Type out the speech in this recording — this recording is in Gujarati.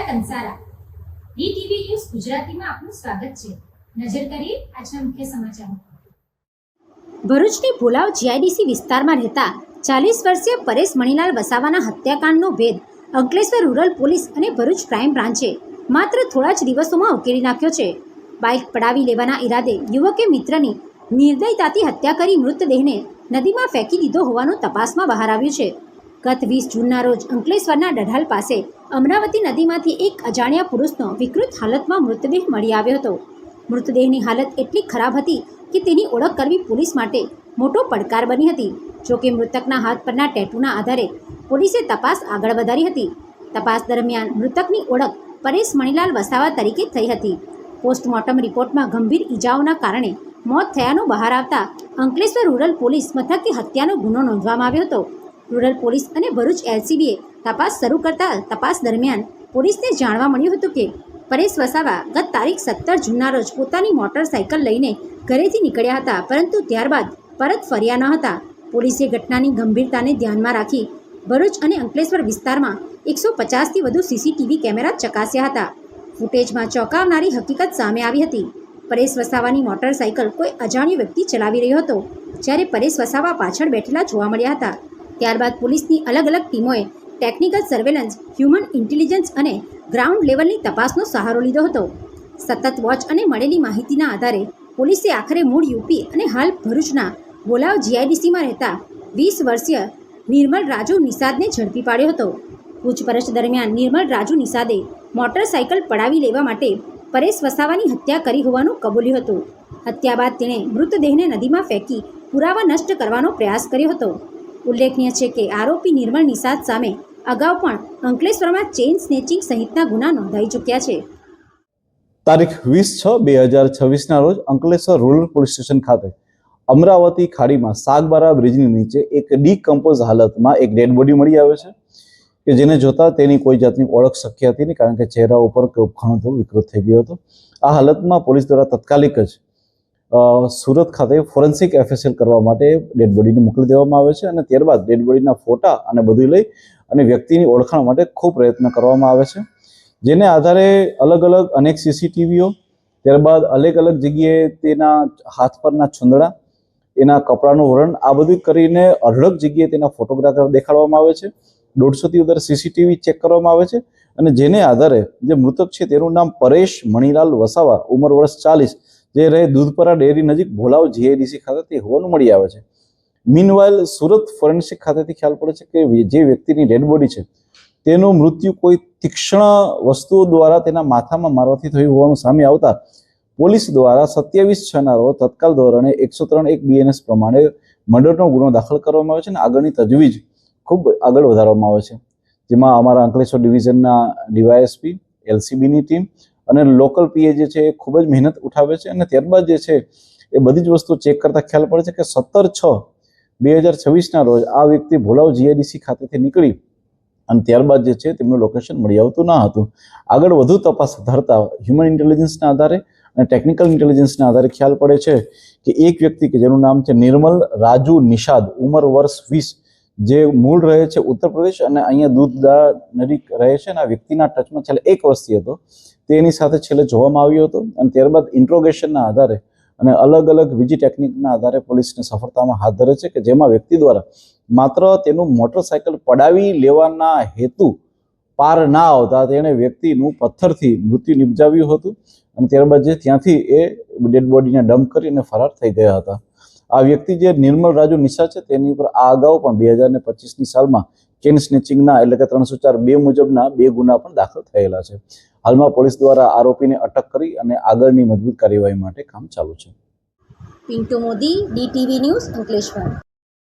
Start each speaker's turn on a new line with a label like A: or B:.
A: કંસારા ડીટીવી ન્યૂઝ ગુજરાતીમાં આપનું સ્વાગત છે। નજર કરીએ આજના મુખ્ય સમાચારો।
B: ભરૂચની ભોલાવ જીઆઈડીસી વિસ્તારમાં રહેતા 40 વર્ષીય પરેશ મણીલાલ વસાવાના હત્યાકાંડનો ભેદ અંકલેશ્વર રૂરલ પોલીસ અને ભરૂચ ક્રાઇમ બ્રાન્ચે માત્ર થોડા જ દિવસોમાં ઉકેલી નાખ્યો છે। બાઇક પડાવી લેવાના ઈરાદે યુવકે મિત્રની નિર્દયતાથી હત્યા કરી મૃતદેહને નદીમાં ફેંકી દીધો હોવાનું તપાસમાં બહાર આવ્યું છે। ગત 20 જૂનના રોજ અંકલેશ્વરના ડઢાલ પાસે અમરાવતી નદીમાંથી એક અજાણ્યા પુરુષનો વિકૃત હાલતમાં મૃતદેહ મળી આવ્યો હતો। મૃતદેહની હાલત એટલી ખરાબ હતી કે તેની ઓળખ કરવી પોલીસ માટે મોટો પડકાર બની હતી। જોકે મૃતકના હાથ પરના ટેટૂના આધારે પોલીસે તપાસ આગળ વધારી હતી। તપાસ દરમિયાન મૃતકની ઓળખ પરેશ મણીલાલ વસાવા તરીકે થઈ હતી। પોસ્ટમોર્ટમ રિપોર્ટમાં ગંભીર ઈજાઓના કારણે મોત થયાનું બહાર આવતા અંકલેશ્વર રૂરલ પોલીસ મથકે હત્યાનો ગુનો નોંધવામાં આવ્યો હતો। રૂરલ પોલીસ અને ભરૂચ એલસીબીએ તપાસ શરૂ કરતા તપાસ દરમિયાન પોલીસને જાણવા મળ્યું હતું કે પરેશ વસાવા ગત તારીખ 17 જૂનના રોજ પોતાની મોટરસાઇકલ લઈને ઘરેથી નીકળ્યા હતા, પરંતુ ત્યારબાદ પરત ફર્યા ન હતા। પોલીસે ઘટનાની ગંભીરતાને ધ્યાનમાં રાખી ભરૂચ અને અંકલેશ્વર વિસ્તારમાં 150થી વધુ સીસીટીવી કેમેરા ચકાસ્યા હતા। ફૂટેજમાં ચોંકાવનારી હકીકત સામે આવી હતી। પરેશ વસાવાની મોટરસાઇકલ કોઈ અજાણ્યો વ્યક્તિ ચલાવી રહ્યો હતો, જ્યારે પરેશ વસાવા પાછળ બેઠેલા જોવા મળ્યા હતા। ત્યારબાદ પોલીસની અલગ અલગ ટીમોએ ટેકનિકલ સર્વેલન્સ, હ્યુમન ઇન્ટેલિજન્સ અને ગ્રાઉન્ડ લેવલની તપાસનો સહારો લીધો હતો। સતત વોચ અને મળેલી માહિતીના આધારે પોલીસે આખરે મૂળ યુપી અને હાલ ભરૂચના ભોલાવ જીઆઈડીસીમાં રહેતા 20 વર્ષીય નિર્મલ રાજુ નિષાદને ઝડપી પાડ્યો હતો। પૂછપરછ દરમિયાન નિર્મલ રાજુ નિષાદે મોટરસાઇકલ પડાવી લેવા માટે પરેશ વસાવાની હત્યા કરી હોવાનું કબૂલ્યું હતું। હત્યા બાદ તેણે મૃતદેહને નદીમાં ફેંકી પુરાવા નષ્ટ કરવાનો પ્રયાસ કર્યો હતો। ઉલ્લેખનીય છે કે આરોપી નિર્મલ નિષાદ સામે અગાઉ પણ અંકલેશ્વરમાં ચેઇન સ્નેચિંગ સહિતના ગુના નોંધાઈ ચૂક્યા છે।
C: તારીખ 20/6/2026ના રોજ અંકલેશ્વર રૂરલ પોલીસ સ્ટેશન ખાતે અમરાવતી ખાડીમાં સાગબારા બ્રિજની નીચે એક ડીકમ્પોઝ હાલતમાં એક ડેડ બોડી મળી આવે છે કે જેને જોતા તેની કોઈ જાતની ઓળખ શક્ય હતી નહીં, કારણ કે ચહેરા ઉપર ઘણો તો વિકૃત થઈ ગયો હતો। આ હાલતમાં પોલીસ દ્વારા તાત્કાલિક જ સુરત ખાતે ફોરેન્સિક એફએસએલ કરવા માટે ડેડ બોડીને મોકલી દેવામાં આવે છે અને ત્યારબાદ ડેડ બોડીના ફોટા અને બધું લઈ અને વ્યક્તિની ઓળખાણ માટે ખૂબ પ્રયત્ન કરવામાં આવે છે, જેને આધારે અલગ અલગ અનેક સીસીટીવીઓ, ત્યારબાદ અલગ અલગ જગ્યાએ તેના હાથ પરના છુંદડા, એના કપડાનું વર્ણન, આ બધું કરીને અઢળક જગ્યાએ તેના ફોટોગ્રાફર દેખાડવામાં આવે છે। 150થી વધારે સીસીટીવી ચેક કરવામાં આવે છે અને જેને આધારે જે મૃતક છે તેનું નામ પરેશ મણીલાલ વસાવા, ઉંમર વર્ષ 40, જે રહે દૂધપરા ડેરી નજીક ભોલાવ જીઆઈડીસી ખાતેથી હોવાનું મળી આવે છે। મીનવાઇલ સુરત ફોરેન્સિક ખાતેથી ખ્યાલ પડે છે કે જે વ્યક્તિની ડેડ બોડી છે તેનું મૃત્યુ કોઈ તીક્ષ્ણ વસ્તુઓ દ્વારા તેના માથામાં મારવાથી થયું હોવાનું સામે આવતા પોલીસ દ્વારા 27/6ના રોજ તત્કાલ ધોરણે 103(1) BNS પ્રમાણે મર્ડરનો ગુનો દાખલ કરવામાં આવે છે અને આગળની તજવીજ ખૂબ આગળ વધારવામાં આવે છે, જેમાં અમારા અંકલેશ્વર ડિવિઝનના ડીવાયએસપી, એલસીબીની ટીમ અને લોકલ પીએ જે છે એ ખૂબ જ મહેનત ઉઠાવે છે અને ત્યારબાદ જે છે એ બધી જ વસ્તુ ચેક કરતા ખ્યાલ પડે છે કે 17/6/2026ના રોજ આ વ્યક્તિ ભોલાવ જીઆઈડીસી ખાતેથી નીકળી અને ત્યારબાદ જે છે તેમનું લોકેશન મળી આવતું ન હતું। આગળ વધુ તપાસ ધરતા હ્યુમન ઇન્ટેલિજન્સના આધારે અને ટેકનિકલ ઇન્ટેલિજન્સના આધારે ખ્યાલ પડે છે કે એક વ્યક્તિ કે જેનું નામ છે નિર્મલ રાજુ નિષાદ, ઉંમર વર્ષ 20, જે મૂળ રહે છે ઉત્તર પ્રદેશ અને અહીંયા દૂધદા નજીક રહે છે અને આ વ્યક્તિના ટચમાં છેલ્લે 1 વર્ષથી હતો, તેની સાથે છેલ્લે જોવામાં આવ્યો હતો અને ત્યારબાદ ઇન્ટ્રોગેશનના આધારે અને અલગ અલગ બીજી ટેકનિકના આધારે પોલીસને સફળતામાં હાથ ધરે છે કે જેમાં વ્યક્તિ દ્વારા માત્ર તેનું મોટરસાઇકલ પડાવી લેવાના હેતુ પાર ના આવતા તેણે વ્યક્તિનું પથ્થરથી મૃત્યુ નિપજાવ્યું હતું અને ત્યારબાદ જે ત્યાંથી એ ડેડ બોડીને ડમ્પ કરી અને ફરાર થઈ ગયા હતા। આ વ્યક્તિ જે નિર્મલ રાજુ નિષાદ છે તેની ઉપર આ અગાઉ પણ 2025ની સાલમાં ચેઇન સ્નેચિંગના એટલે કે 304(2) મુજબના 2 ગુના પણ દાખલ થયેલા છે। હાલમાં પોલીસ દ્વારા આરોપીને અટક કરી અને આગળની મજબૂત કાર્યવાહી માટે કામ ચાલુ છે।
B: Pintu Modi, DTV news, Ankleshwar.